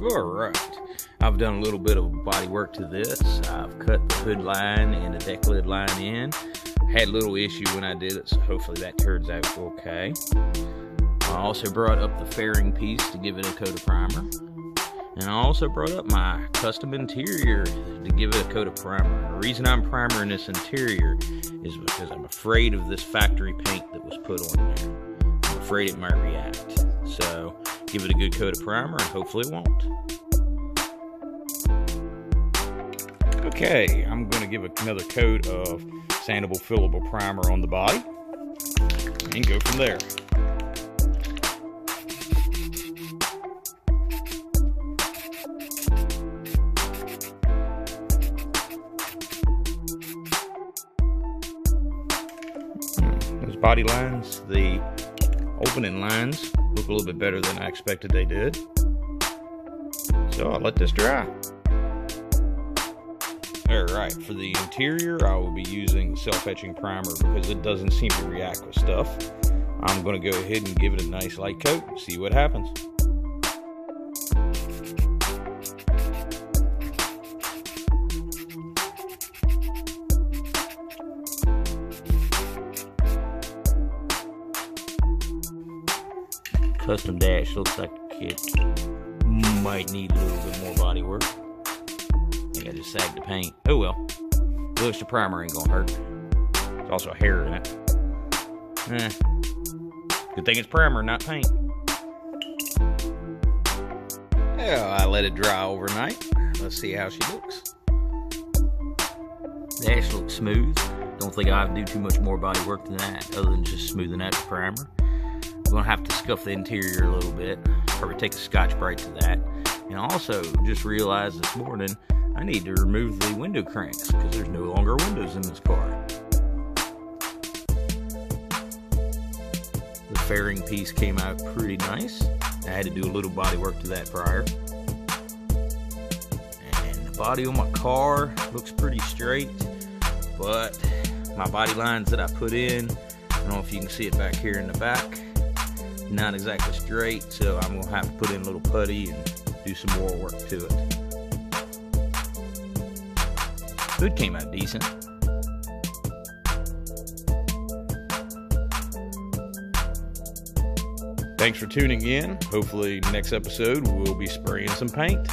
Alright, I've done a little bit of body work to this. I've cut the hood line and the deck lid line in. Had a little issue when I did it, so hopefully that turns out okay. I also brought up the fairing piece to give it a coat of primer. And I also brought up my custom interior to give it a coat of primer. The reason I'm primering this interior is because I'm afraid of this factory paint that was put on there. I'm afraid it might react. So give it a good coat of primer and hopefully it won't. Okay, I'm going to give another coat of sandable fillable primer on the body and go from there. Those body lines, the opening lines, look a little bit better than I expected they did. So I'll let this dry. Alright, for the interior, I will be using self-etching primer because it doesn't seem to react with stuff. I'm going to go ahead and give it a nice light coat and see what happens. Custom dash looks like it might need a little bit more body work. I think I just sagged the paint. Oh well. Looks the primer ain't gonna hurt. There's also hair in it. Good thing it's primer, not paint. Yeah, I let it dry overnight. Let's see how she looks. The dash looks smooth. Don't think I have to do too much more body work than that, other than just smoothing out the primer. I'm gonna have to scuff the interior a little bit. Probably take a Scotch-Brite to that. And also just realized this morning I need to remove the window cranks because there's no longer windows in this car. The fairing piece came out pretty nice. I had to do a little body work to that prior. And the body on my car looks pretty straight, but my body lines that I put in, I don't know if you can see it back here in the back, not exactly straight, so I'm gonna have to put in a little putty and do some more work to it. Hood came out decent. Thanks for tuning in. Hopefully next episode we'll be spraying some paint.